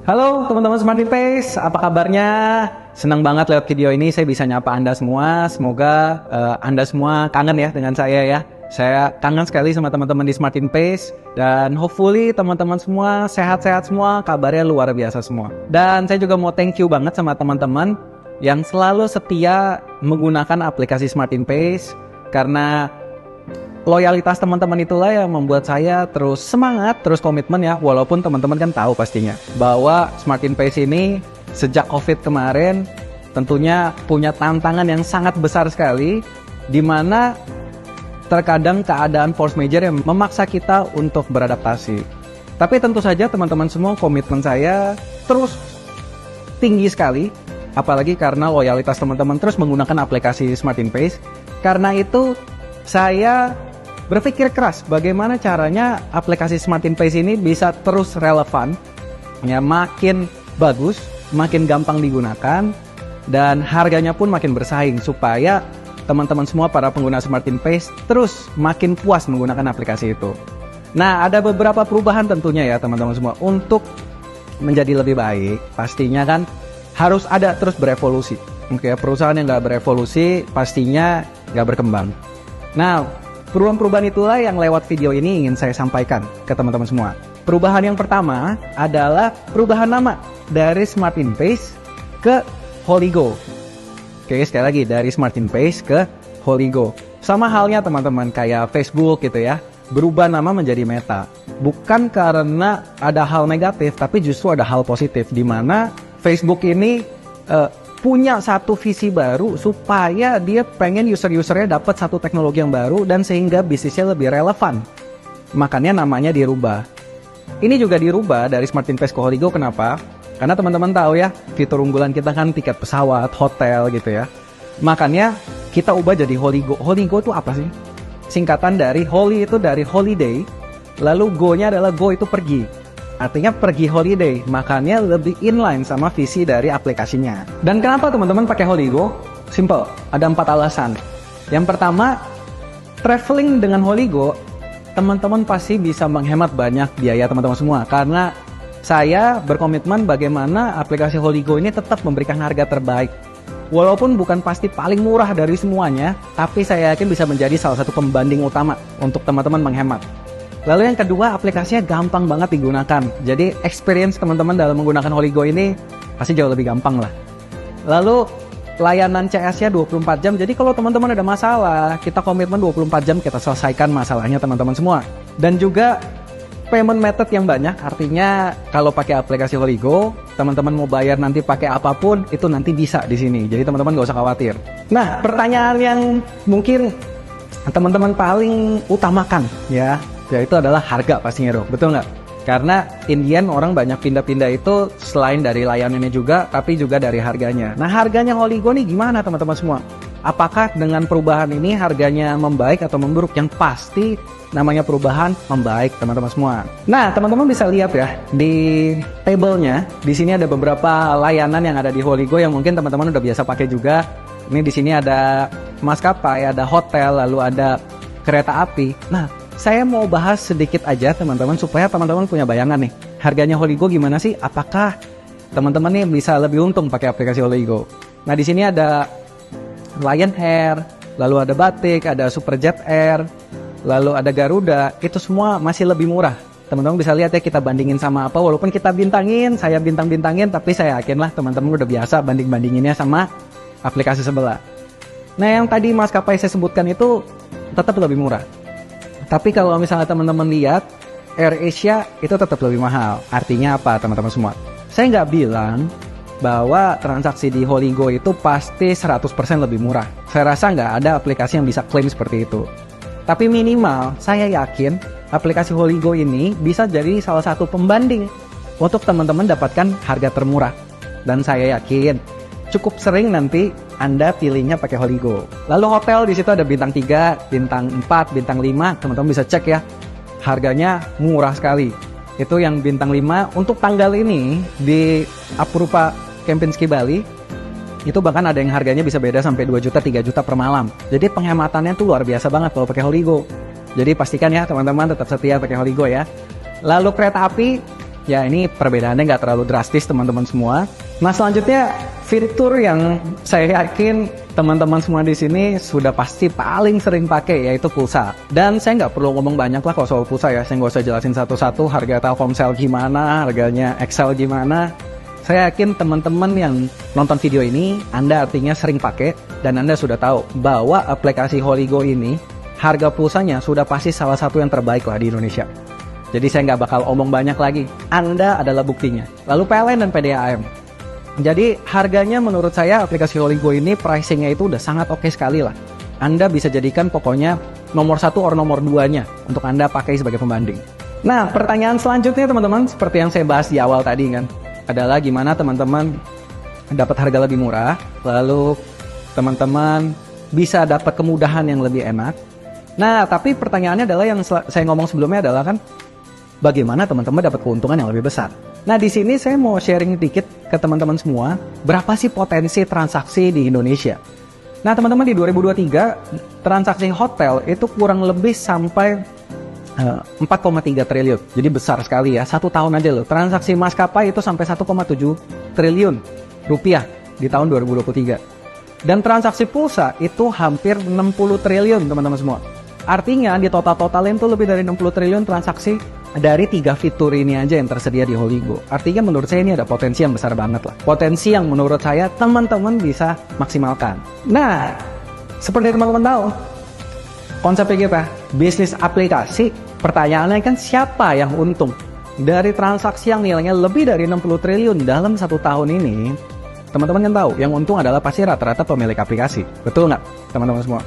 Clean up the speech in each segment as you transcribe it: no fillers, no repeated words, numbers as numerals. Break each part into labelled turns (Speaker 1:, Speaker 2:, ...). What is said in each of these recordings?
Speaker 1: Halo teman-teman Smartin Pace, apa kabarnya? Senang banget lewat video ini saya bisa nyapa Anda semua. Semoga Anda semua kangen ya dengan saya ya. Saya kangen sekali sama teman-teman di Smartin Pace. Dan hopefully teman-teman semua sehat-sehat semua, kabarnya luar biasa semua. Dan saya juga mau thank you banget sama teman-teman yang selalu setia menggunakan aplikasi Smartin Pace. Karena loyalitas teman-teman itulah yang membuat saya terus semangat, terus komitmen ya. Walaupun teman-teman kan tahu pastinya bahwa Smartin Pace ini sejak COVID kemarin tentunya punya tantangan yang sangat besar sekali, di mana terkadang keadaan force major yang memaksa kita untuk beradaptasi. Tapi tentu saja teman-teman semua komitmen saya terus tinggi sekali, apalagi karena loyalitas teman-teman terus menggunakan aplikasi Smartin Pace. Karena itu saya berpikir keras bagaimana caranya aplikasi Smartin Pace ini bisa terus relevan, ya, makin bagus, makin gampang digunakan, dan harganya pun makin bersaing supaya teman-teman semua para pengguna Smartin Pace terus makin puas menggunakan aplikasi itu. Nah, ada beberapa perubahan tentunya ya teman-teman semua. Untuk menjadi lebih baik, pastinya kan harus ada terus berevolusi. Oke, perusahaan yang nggak berevolusi pastinya nggak berkembang. Nah, perubahan-perubahan itulah yang lewat video ini ingin saya sampaikan ke teman-teman semua. Perubahan yang pertama adalah perubahan nama dari Smartin Pace ke Holigo. Oke, sekali lagi dari Smartin Pace ke Holigo. Sama halnya teman-teman kayak Facebook gitu ya, berubah nama menjadi Meta. Bukan karena ada hal negatif, tapi justru ada hal positif, di mana Facebook ini punya satu visi baru supaya dia pengen user-usernya dapat satu teknologi yang baru dan sehingga bisnisnya lebih relevan. Makanya namanya dirubah. Ini juga dirubah dari Smartin Pace ke Holigo. Kenapa? Karena teman-teman tahu ya, fitur unggulan kita kan tiket pesawat, hotel gitu ya. Makanya kita ubah jadi Holigo. Holigo itu apa sih? Singkatan dari Holy itu dari holiday, lalu Go-nya adalah Go itu pergi. Artinya pergi holiday, makanya lebih inline sama visi dari aplikasinya. Dan kenapa teman-teman pakai Holigo? Simple, ada 4 alasan. Yang pertama, traveling dengan Holigo, teman-teman pasti bisa menghemat banyak biaya teman-teman semua. Karena saya berkomitmen bagaimana aplikasi Holigo ini tetap memberikan harga terbaik. Walaupun bukan pasti paling murah dari semuanya, tapi saya yakin bisa menjadi salah satu pembanding utama untuk teman-teman menghemat. Lalu yang kedua, aplikasinya gampang banget digunakan. Jadi experience teman-teman dalam menggunakan Holigo ini pasti jauh lebih gampang lah. Lalu layanan CS-nya 24 jam. Jadi kalau teman-teman ada masalah, kita komitmen 24 jam kita selesaikan masalahnya teman-teman semua. Dan juga payment method yang banyak. Artinya kalau pakai aplikasi Holigo, teman-teman mau bayar nanti pakai apapun, itu nanti bisa di sini. Jadi teman-teman gak usah khawatir. Nah, pertanyaan yang mungkin teman-teman paling utamakan ya, yaitu adalah harga pastinya dong, betul nggak? Karena Indian orang banyak pindah-pindah itu selain dari layanannya juga, tapi juga dari harganya. Nah, harganya Holigo nih gimana teman-teman semua? Apakah dengan perubahan ini harganya membaik atau memburuk? Yang pasti namanya perubahan membaik teman-teman semua. Nah, teman-teman bisa lihat ya di tabelnya, di sini ada beberapa layanan yang ada di Holigo yang mungkin teman-teman udah biasa pakai juga. Ini di sini ada maskapai, ada hotel, lalu ada kereta api. Nah, saya mau bahas sedikit aja teman-teman supaya teman-teman punya bayangan nih. Harganya Holigo gimana sih? Apakah teman-teman nih bisa lebih untung pakai aplikasi Holigo? Nah, di sini ada Lion Air, lalu ada Batik, ada Superjet Air, lalu ada Garuda. Itu semua masih lebih murah. Teman-teman bisa lihat ya, kita bandingin sama apa. Walaupun kita bintangin, saya bintang-bintangin, tapi saya yakin lah teman-teman udah biasa banding-bandinginnya sama aplikasi sebelah. Nah, yang tadi maskapai saya sebutkan itu tetap lebih murah. Tapi kalau misalnya teman-teman lihat, AirAsia itu tetap lebih mahal. Artinya apa teman-teman semua? Saya nggak bilang bahwa transaksi di Holigo itu pasti 100% lebih murah. Saya rasa nggak ada aplikasi yang bisa klaim seperti itu. Tapi minimal saya yakin aplikasi Holigo ini bisa jadi salah satu pembanding untuk teman-teman dapatkan harga termurah. Dan saya yakin cukup sering nanti Anda pilihnya pakai Holigo. Lalu hotel di situ ada bintang 3, bintang 4, bintang 5. Teman-teman bisa cek ya. Harganya murah sekali. Itu yang bintang 5 untuk tanggal ini di Aprupa Kempinski Bali. Itu bahkan ada yang harganya bisa beda sampai 2 juta, 3 juta per malam. Jadi penghematannya tuh luar biasa banget kalau pakai Holigo. Jadi pastikan ya teman-teman tetap setia pakai Holigo ya. Lalu kereta api Ya ini perbedaannya nggak terlalu drastis teman-teman semua. Nah selanjutnya fitur yang saya yakin teman-teman semua di sini sudah pasti paling sering pakai yaitu pulsa. Dan saya nggak perlu ngomong banyak lah kalau soal pulsa ya. Saya nggak usah jelasin satu-satu harga Telkomsel gimana, harganya Excel gimana. Saya yakin teman-teman yang nonton video ini, Anda artinya sering pakai dan Anda sudah tahu bahwa aplikasi Holigo ini harga pulsanya sudah pasti salah satu yang terbaik lah di Indonesia. Jadi saya nggak bakal omong banyak lagi. Anda adalah buktinya. Lalu PLN dan PDAM. Jadi harganya menurut saya aplikasi Holigo ini pricingnya itu udah sangat oke sekali lah. Anda bisa jadikan pokoknya nomor 1 atau nomor 2-nya untuk Anda pakai sebagai pembanding. Nah pertanyaan selanjutnya teman-teman, seperti yang saya bahas di awal tadi kan, adalah gimana teman-teman dapat harga lebih murah, lalu teman-teman bisa dapat kemudahan yang lebih enak. Nah tapi pertanyaannya adalah yang saya ngomong sebelumnya adalah kan, bagaimana teman-teman dapat keuntungan yang lebih besar. Nah di sini saya mau sharing dikit ke teman-teman semua, berapa sih potensi transaksi di Indonesia. Nah teman-teman di 2023 transaksi hotel itu kurang lebih sampai 4,3 triliun. Jadi besar sekali ya, 1 tahun aja loh. Transaksi maskapai itu sampai 1,7 triliun rupiah di tahun 2023. Dan transaksi pulsa itu hampir 60 triliun teman-teman semua. Artinya di total-totalin tuh lebih dari 60 triliun transaksi dari 3 fitur ini aja yang tersedia di Holigo. Artinya menurut saya ini ada potensi yang besar banget lah. Potensi yang menurut saya teman-teman bisa maksimalkan. Nah, seperti teman-teman tahu, konsepnya kita, bisnis aplikasi, pertanyaannya kan siapa yang untung? Dari transaksi yang nilainya lebih dari 60 triliun dalam 1 tahun ini, teman-teman kan tahu, yang untung adalah pasti rata-rata pemilik aplikasi. Betul nggak, teman-teman semua?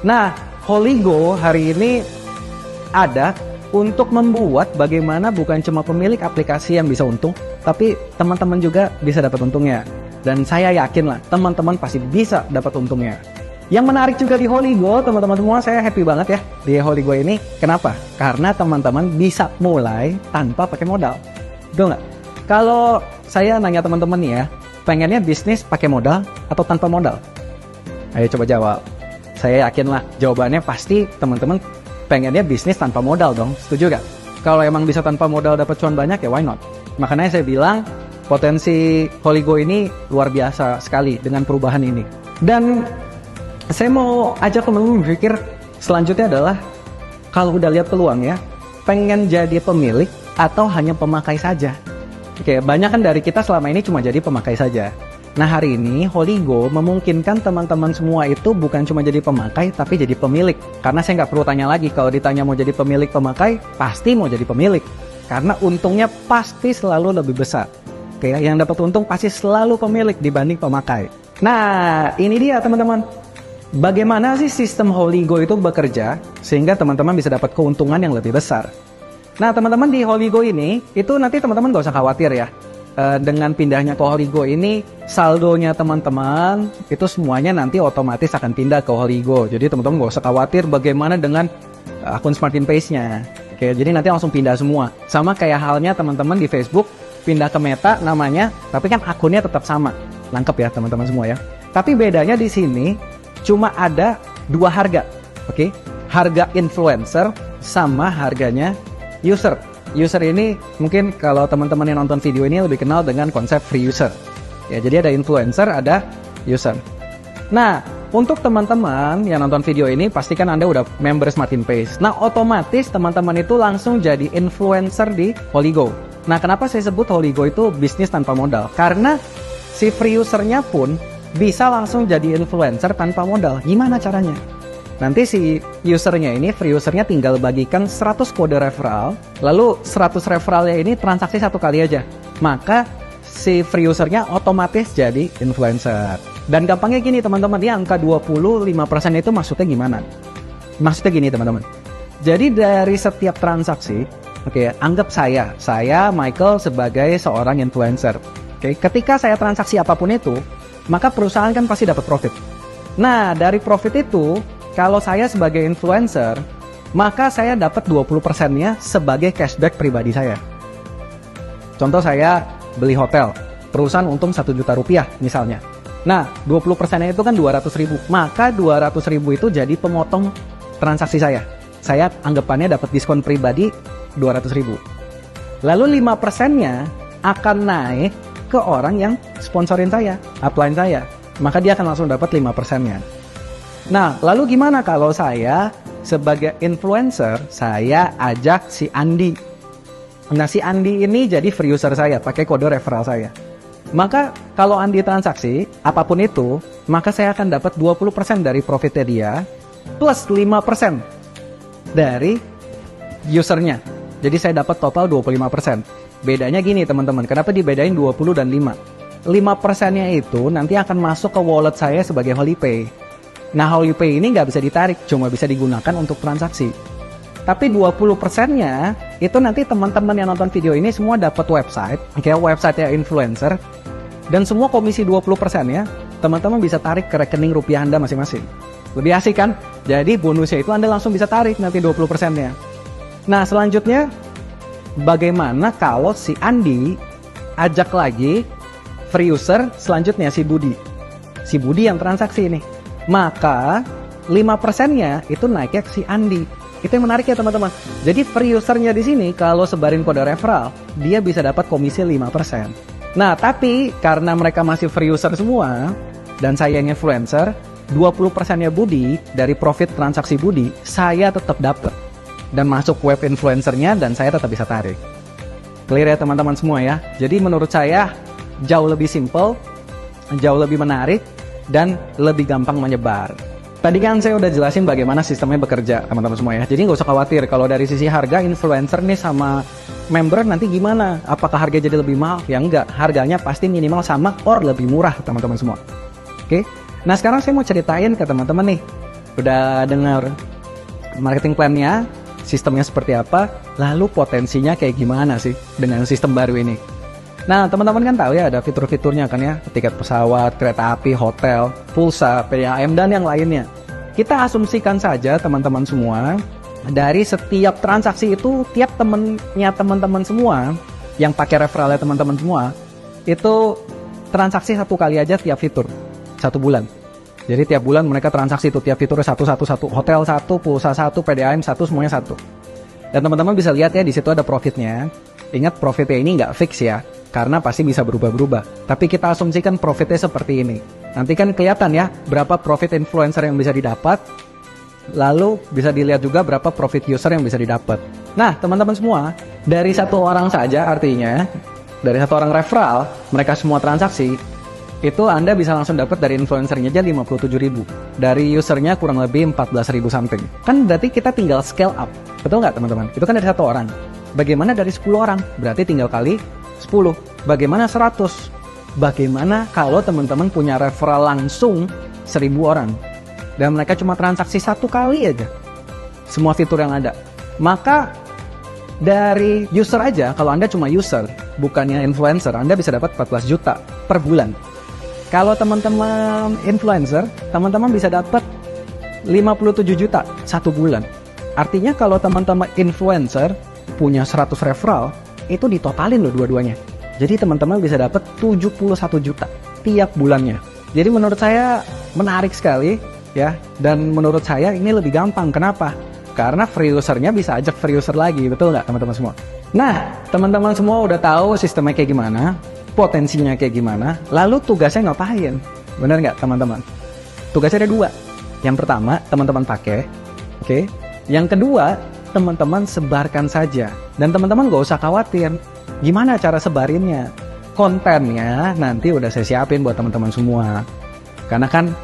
Speaker 1: Nah, Holigo hari ini ada untuk membuat bagaimana bukan cuma pemilik aplikasi yang bisa untung, tapi teman-teman juga bisa dapat untungnya. Dan saya yakin lah, teman-teman pasti bisa dapat untungnya. Yang menarik juga di Holigo, teman-teman semua, saya happy banget ya di Holigo ini. Kenapa? Karena teman-teman bisa mulai tanpa pakai modal. Betul nggak? Kalau saya nanya teman-teman nih ya, pengennya bisnis pakai modal atau tanpa modal? Ayo coba jawab. Saya yakin lah jawabannya pasti teman-teman pengennya bisnis tanpa modal dong. Setuju gak? Kalau emang bisa tanpa modal dapat cuan banyak ya why not? Makanya saya bilang potensi Holigo ini luar biasa sekali dengan perubahan ini. Dan saya mau ajak teman-teman berpikir selanjutnya adalah kalau udah lihat peluang ya, pengen jadi pemilik atau hanya pemakai saja? Oke, banyak kan dari kita selama ini cuma jadi pemakai saja. Nah hari ini Holigo memungkinkan teman-teman semua itu bukan cuma jadi pemakai tapi jadi pemilik. Karena saya nggak perlu tanya lagi, kalau ditanya mau jadi pemilik pemakai, pasti mau jadi pemilik. Karena untungnya pasti selalu lebih besar. Oke, yang dapat untung pasti selalu pemilik dibanding pemakai. Nah ini dia teman-teman. Bagaimana sih sistem Holigo itu bekerja sehingga teman-teman bisa dapat keuntungan yang lebih besar. Nah teman-teman di Holigo ini, itu nanti teman-teman gak usah khawatir ya. Dengan pindahnya ke Holigo ini, saldonya teman-teman itu semuanya nanti otomatis akan pindah ke Holigo. Jadi teman-teman gak usah khawatir bagaimana dengan akun SmartinPays-nya. Oke, jadi nanti langsung pindah semua. Sama kayak halnya teman-teman di Facebook, pindah ke Meta namanya, tapi kan akunnya tetap sama. Lengkap ya teman-teman semua ya. Tapi bedanya di sini cuma ada 2 harga. Oke, harga influencer sama harganya user. User ini mungkin kalau teman-teman yang nonton video ini lebih kenal dengan konsep free user. Ya, jadi ada influencer, ada user. Nah, untuk teman-teman yang nonton video ini pastikan Anda udah member SmartinPays. Nah, otomatis teman-teman itu langsung jadi influencer di Holigo. Nah, kenapa saya sebut Holigo itu bisnis tanpa modal? Karena si free usernya pun bisa langsung jadi influencer tanpa modal. Gimana caranya? Nanti si usernya ini, free usernya tinggal bagikan 100 kode referral, lalu 100 referralnya ini transaksi 1 kali aja. Maka si free usernya otomatis jadi influencer. Dan gampangnya gini teman-teman, ya angka 25% itu maksudnya gimana? Maksudnya gini teman-teman. Jadi dari setiap transaksi, oke, anggap saya Michael sebagai seorang influencer. Oke, ketika saya transaksi apapun itu, maka perusahaan kan pasti dapat profit. Nah, dari profit itu, kalau saya sebagai influencer, maka saya dapat 20%-nya sebagai cashback pribadi saya. Contoh saya beli hotel, perusahaan untung 1 juta rupiah misalnya. Nah, 20%-nya itu kan 200.000. Maka 200.000 itu jadi pemotong transaksi saya. Saya anggapannya dapat diskon pribadi 200.000. Lalu 5%-nya akan naik ke orang yang sponsorin saya, upline saya. Maka dia akan langsung dapat 5%-nya. Nah, lalu gimana kalau saya sebagai influencer, saya ajak si Andi. Nah, si Andi ini jadi free user saya, pakai kode referral saya. Maka kalau Andi transaksi, apapun itu, maka saya akan dapat 20% dari profitnya dia, plus 5% dari usernya. Jadi saya dapat total 25%. Bedanya gini teman-teman, kenapa dibedain 20 dan 5? 5%-nya itu nanti akan masuk ke wallet saya sebagai Holypay. Nah, Holypay ini nggak bisa ditarik, cuma bisa digunakan untuk transaksi. Tapi 20%-nya itu nanti teman-teman yang nonton video ini semua dapat website, kayak website-nya influencer, dan semua komisi 20%-nya teman-teman bisa tarik ke rekening rupiah Anda masing-masing. Lebih asik kan? Jadi bonusnya itu Anda langsung bisa tarik nanti 20%-nya. Nah, selanjutnya bagaimana kalau si Andi ajak lagi free user selanjutnya si Budi. Si Budi yang transaksi ini. Maka 5%-nya itu naiknya ke si Andi. Itu yang menarik ya teman-teman. Jadi free usernya di sini kalau sebarin kode referral, dia bisa dapat komisi 5%. Nah, tapi karena mereka masih free user semua dan saya yang influencer, 20%-nya Budi dari profit transaksi Budi, saya tetap dapat. Dan masuk web influencernya dan saya tetap bisa tarik. Clear ya teman-teman semua ya. Jadi menurut saya jauh lebih simple, jauh lebih menarik, dan lebih gampang menyebar. Tadi kan saya udah jelasin bagaimana sistemnya bekerja teman-teman semua ya. Jadi nggak usah khawatir kalau dari sisi harga influencer nih sama member nanti gimana. Apakah harga jadi lebih mahal? Ya enggak, harganya pasti minimal sama or lebih murah teman-teman semua. Oke, nah sekarang saya mau ceritain ke teman-teman nih. Udah dengar marketing plan-nya, sistemnya seperti apa, lalu potensinya kayak gimana sih dengan sistem baru ini. Nah, teman-teman kan tahu ya ada fitur-fiturnya kan ya, tiket pesawat, kereta api, hotel, pulsa, PAM, dan yang lainnya. Kita asumsikan saja teman-teman semua, dari setiap transaksi itu, tiap temennya teman-teman semua, yang pakai referralnya teman-teman semua, itu transaksi satu kali aja tiap fitur, 1 bulan. Jadi tiap bulan mereka transaksi itu, tiap fiturnya satu, hotel satu, pulsa satu, PDAM satu, semuanya satu. Dan teman-teman bisa lihat ya, di situ ada profitnya. Ingat profitnya ini nggak fix ya, karena pasti bisa berubah-berubah. Tapi kita asumsikan profitnya seperti ini. Nanti kan kelihatan ya, berapa profit influencer yang bisa didapat, lalu bisa dilihat juga berapa profit user yang bisa didapat. Nah, teman-teman semua, dari satu orang saja artinya, dari satu orang referral, mereka semua transaksi, itu Anda bisa langsung dapat dari influencernya aja 57.000. Dari usernya kurang lebih 14.000 something. Kan berarti kita tinggal scale up. Betul nggak teman-teman? Itu kan dari satu orang. Bagaimana dari 10 orang? Berarti tinggal kali 10. Bagaimana 100? Bagaimana kalau teman-teman punya referral langsung 1.000 orang? Dan mereka cuma transaksi satu kali aja. Semua fitur yang ada. Maka dari user aja, kalau Anda cuma user, bukannya influencer, Anda bisa dapat 14 juta per bulan. Kalau teman-teman influencer, teman-teman bisa dapat 57 juta satu bulan. Artinya kalau teman-teman influencer punya 100 referral, itu ditotalin loh dua-duanya. Jadi teman-teman bisa dapat 71 juta tiap bulannya. Jadi menurut saya menarik sekali ya. Dan menurut saya ini lebih gampang. Kenapa? Karena free usernya bisa ajak free user lagi. Betul nggak teman-teman semua? Nah, teman-teman semua udah tahu sistemnya kayak gimana, potensinya kayak gimana, lalu tugasnya ngapain? Bener nggak teman-teman? Tugasnya ada 2. Yang pertama, teman-teman pakai. Oke. Yang kedua, teman-teman sebarkan saja. Dan teman-teman gak usah khawatir gimana cara sebarinnya. Kontennya nanti udah saya siapin buat teman-teman semua. Karena kan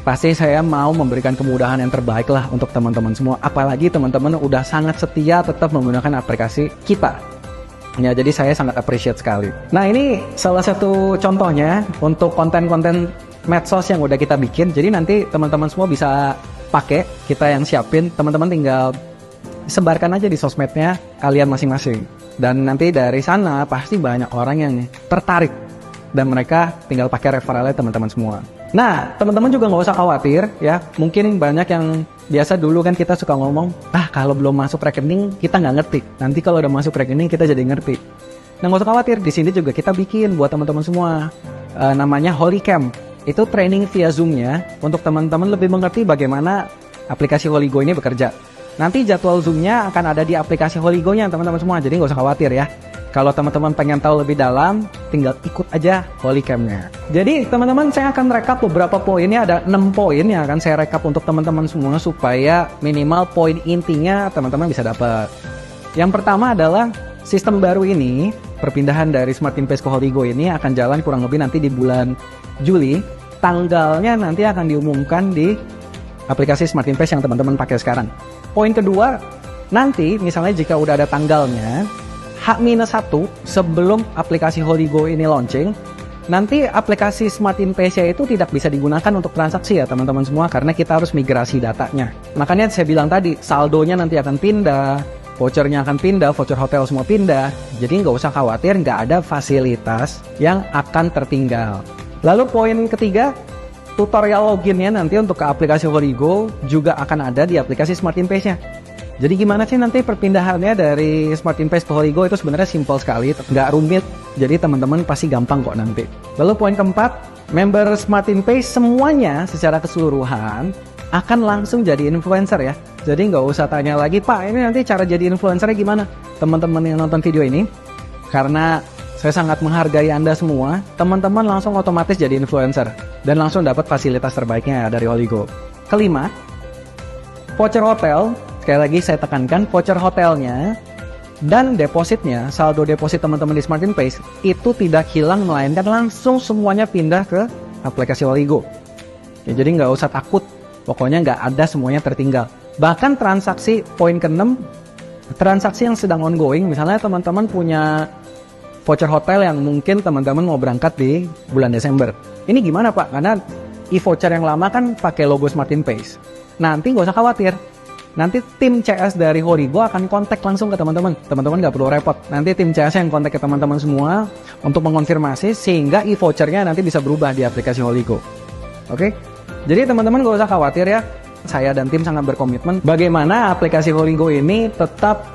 Speaker 1: pasti saya mau memberikan kemudahan yang terbaik lah untuk teman-teman semua. Apalagi teman-teman udah sangat setia tetap menggunakan aplikasi kita. Ya, jadi saya sangat appreciate sekali. Nah, ini salah satu contohnya untuk konten-konten medsos yang udah kita bikin. Jadi nanti teman-teman semua bisa pakai, kita yang siapin, teman-teman tinggal sebarkan aja di sosmednya kalian masing-masing. Dan nanti dari sana pasti banyak orang yang tertarik dan mereka tinggal pakai referralnya teman-teman semua. Nah, teman-teman juga nggak usah khawatir ya. Mungkin banyak yang biasa dulu kan kita suka ngomong, kalau belum masuk rekening kita nggak ngerti. Nanti kalau udah masuk rekening kita jadi ngerti. Nah, nggak usah khawatir. Di sini juga kita bikin buat teman-teman semua. Namanya Holycamp. Itu training via Zoom-nya untuk teman-teman lebih mengerti bagaimana aplikasi Holygo ini bekerja. Nanti jadwal Zoom-nya akan ada di aplikasi Holygo-nya teman-teman semua, jadi nggak usah khawatir ya. Kalau teman-teman pengen tahu lebih dalam, tinggal ikut aja Holycam-nya. Jadi teman-teman, saya akan rekap beberapa poinnya, ada 6 poin yang akan saya rekap untuk teman-teman semua supaya minimal poin intinya teman-teman bisa dapat. Yang pertama adalah sistem baru ini, perpindahan dari SmartInPace ke Holigo ini akan jalan kurang lebih nanti di bulan Juli. Tanggalnya nanti akan diumumkan di aplikasi SmartInPace yang teman-teman pakai sekarang. Poin kedua, nanti misalnya jika udah ada tanggalnya, H-1 sebelum aplikasi Holigo ini launching, nanti aplikasi SmartInPace itu tidak bisa digunakan untuk transaksi ya teman-teman semua, karena kita harus migrasi datanya. Makanya saya bilang tadi, saldonya nanti akan pindah, vouchernya akan pindah, voucher hotel semua pindah. Jadi nggak usah khawatir, nggak ada fasilitas yang akan tertinggal. Lalu poin ketiga, tutorial loginnya nanti untuk ke aplikasi Holigo juga akan ada di aplikasi SmartInPace-nya. Jadi gimana sih nanti perpindahannya dari SmartInPace ke Holigo itu sebenarnya simple sekali, nggak rumit. Jadi teman-teman pasti gampang kok nanti. Lalu poin keempat, member SmartInPace semuanya secara keseluruhan akan langsung jadi influencer ya. Jadi nggak usah tanya lagi, Pak ini nanti cara jadi influencernya gimana? Teman-teman yang nonton video ini, karena saya sangat menghargai Anda semua, teman-teman langsung otomatis jadi influencer dan langsung dapat fasilitas terbaiknya dari Holigo. Kelima, voucher hotel. Sekali lagi saya tekankan, voucher hotelnya dan depositnya, saldo deposit teman-teman di SmartInPace itu tidak hilang, melainkan langsung semuanya pindah ke aplikasi Holigo. Ya, jadi nggak usah takut, pokoknya nggak ada semuanya tertinggal. Bahkan transaksi, poin ke-6, transaksi yang sedang ongoing, misalnya teman-teman punya voucher hotel yang mungkin teman-teman mau berangkat di bulan Desember. Ini gimana Pak? Karena e-voucher yang lama kan pakai logo SmartInPace. Nanti nggak usah khawatir. Nanti tim CS dari Holigo akan kontak langsung ke teman-teman. Teman-teman nggak perlu repot. Nanti tim CS yang kontak ke teman-teman semua untuk mengonfirmasi sehingga e-vouchernya nanti bisa berubah di aplikasi Holigo. Oke? Jadi teman-teman nggak usah khawatir ya. Saya dan tim sangat berkomitmen bagaimana aplikasi Holigo ini tetap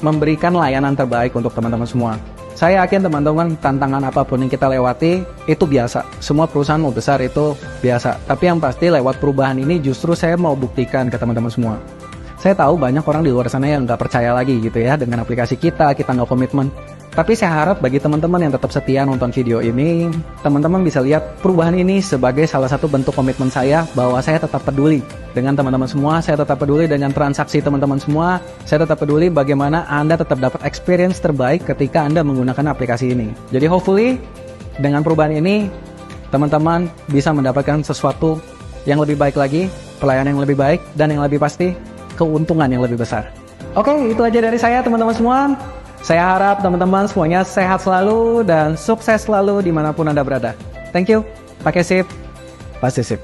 Speaker 1: memberikan layanan terbaik untuk teman-teman semua. Saya yakin teman-teman, tantangan apapun yang kita lewati itu biasa. Semua perusahaan mau besar itu biasa. Tapi yang pasti lewat perubahan ini justru saya mau buktikan ke teman-teman semua. Saya tahu banyak orang di luar sana yang nggak percaya lagi gitu ya dengan aplikasi kita nggak komitmen. Tapi saya harap bagi teman-teman yang tetap setia nonton video ini, teman-teman bisa lihat perubahan ini sebagai salah satu bentuk komitmen saya bahwa saya tetap peduli dengan teman-teman semua, saya tetap peduli dengan transaksi teman-teman semua, saya tetap peduli bagaimana Anda tetap dapat experience terbaik ketika Anda menggunakan aplikasi ini. Jadi hopefully dengan perubahan ini, teman-teman bisa mendapatkan sesuatu yang lebih baik lagi, pelayanan yang lebih baik, dan yang lebih pasti, keuntungan yang lebih besar. Oke, itu aja dari saya teman-teman semua. Saya harap teman-teman semuanya sehat selalu dan sukses selalu dimanapun Anda berada. Thank you. Pakai sip, pasti sip.